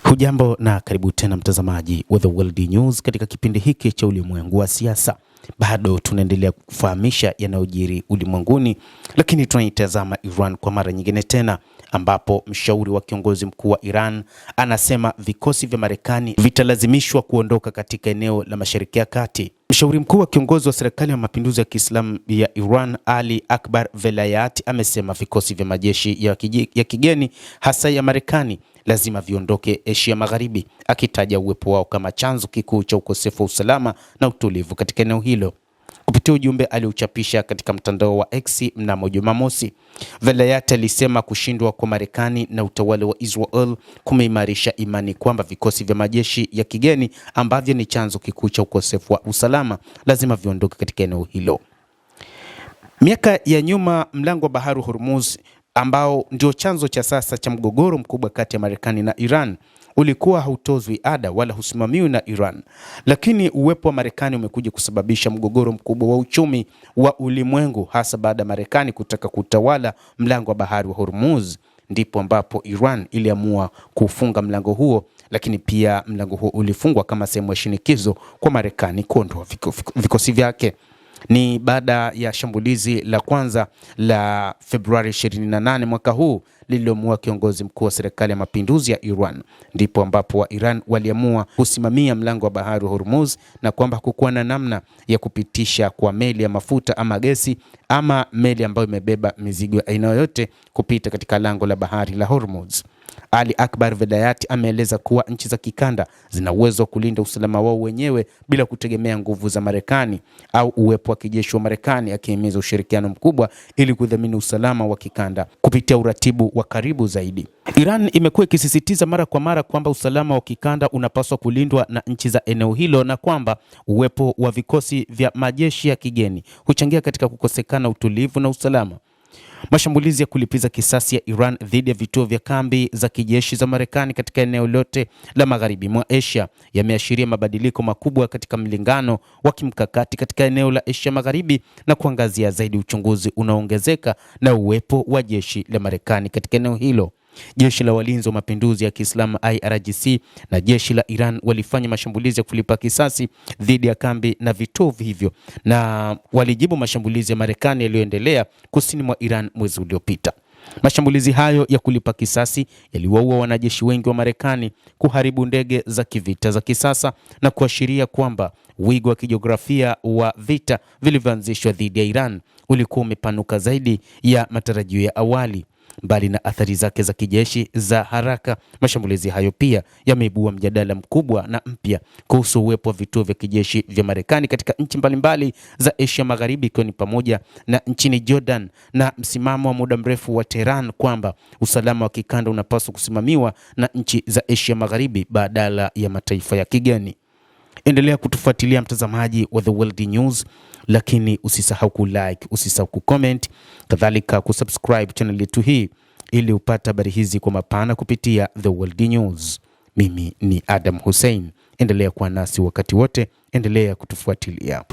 Hujambo na karibu tena mtazamaji wa The World News katika kipindi hiki cha ulimwengu wa siasa. Bado tunaendelea kufahamisha yanayojiri ulimwenguni, lakini tunaitazama Iran kwa mara nyingine tena, ambapo mshauri wa kiongozi mkuu wa Iran anasema vikosi vya Marekani vitalazimishwa kuondoka katika eneo la Mashariki ya Kati. Mshauri mkuu wa kiongozi wa serikali ya mapinduzi ya Kiislamu ya Iran, Ali Akbar Velayati, amesema vikosi vya majeshi ya kigeni hasa ya Marekani lazima viondoke Asia Magharibi, akitaja uwepo wao kama chanzo kikuu cha ukosefu wa usalama na utulivu katika eneo hilo. Kupitia ujumbe aliochapisha katika mtandao wa X mnamo Jumamosi, Velayati alisema kushindwa kwa Marekani na utawala wa Israel kumeimarisha imani kwamba vikosi vya majeshi ya kigeni ambavyo ni chanzo kikuu cha ukosefu wa usalama lazima viondoke katika eneo hilo. Miaka ya nyuma, mlango wa bahari Hormuz, ambao ndio chanzo cha sasa cha mgogoro mkubwa kati ya Marekani na Iran, ulikuwa hautozwi ada wala husimamiwi na Iran. Lakini uwepo wa Marekani umekuja kusababisha mgogoro mkubwa wa uchumi wa ulimwengu, hasa baada ya Marekani kutaka kutawala mlango wa bahari wa Hormuz. Ndipo ambapo Iran iliamua kufunga mlango huo, lakini pia mlango huo ulifungwa kama sehemu ya shinikizo kwa Marekani kuondoa vikosi vyake. Ni baada ya shambulizi la kwanza la Februari 28 mwaka huu lililomuua kiongozi mkuu wa serikali ya mapinduzi ya Iran, ndipo ambapo wa Iran waliamua kusimamia mlango wa bahari wa Hormuz, na kwamba hakukuwa na namna ya kupitisha kwa meli ya mafuta ama gesi ama meli ambayo imebeba mizigo aina yoyote kupita katika lango la bahari la Hormuz. Ali Akbar Velayati ameeleza kuwa nchi za kikanda zina uwezo wa kulinda usalama wao wenyewe bila kutegemea nguvu za Marekani au uwepo wa kijeshi wa Marekani, akihimiza ushirikiano mkubwa ili kudhamini usalama wa kikanda kupitia uratibu wa karibu zaidi. Iran imekuwa ikisisitiza mara kwa mara kwamba usalama wa kikanda unapaswa kulindwa na nchi za eneo hilo, na kwamba uwepo wa vikosi vya majeshi ya kigeni huchangia katika kukosekana utulivu na usalama. Mashambulizi ya kulipiza kisasi ya Iran dhidi ya vituo vya kambi za kijeshi za Marekani katika eneo lote la magharibi mwa Asia yameashiria mabadiliko makubwa katika mlingano wa kimkakati katika eneo la Asia Magharibi, na kuangazia zaidi uchunguzi unaoongezeka na uwepo wa jeshi la Marekani katika eneo hilo. Jeshi la walinzi wa mapinduzi ya Kiislamu IRGC na jeshi la Iran walifanya mashambulizi ya kulipa kisasi dhidi ya kambi na vituo hivyo, na walijibu mashambulizi ya Marekani yaliyoendelea kusini mwa Iran mwezi uliopita. Mashambulizi hayo ya kulipa kisasi yaliwaua wanajeshi wengi wa Marekani, kuharibu ndege za kivita za kisasa, na kuashiria kwamba wigo wa kijiografia wa vita vilivyoanzishwa dhidi ya Iran ulikuwa umepanuka zaidi ya matarajio ya awali. Mbali na athari zake za kijeshi za haraka, mashambulizi hayo pia yameibua mjadala mkubwa na mpya kuhusu uwepo wa vituo vya kijeshi vya Marekani katika nchi mbalimbali za Asia Magharibi, ikiwa ni pamoja na nchini Jordan, na msimamo wa muda mrefu wa Tehran kwamba usalama wa kikanda unapaswa kusimamiwa na nchi za Asia Magharibi badala ya mataifa ya kigeni. Endelea kutufuatilia mtazamaji wa The World News, lakini usisahau kulike, usisahau kucomment, kadhalika kusubscribe channel yetu hii ili upate habari hizi kwa mapana kupitia The World News. Mimi ni Adam Hussein. Endelea kuwa nasi wakati wote, endelea kutufuatilia.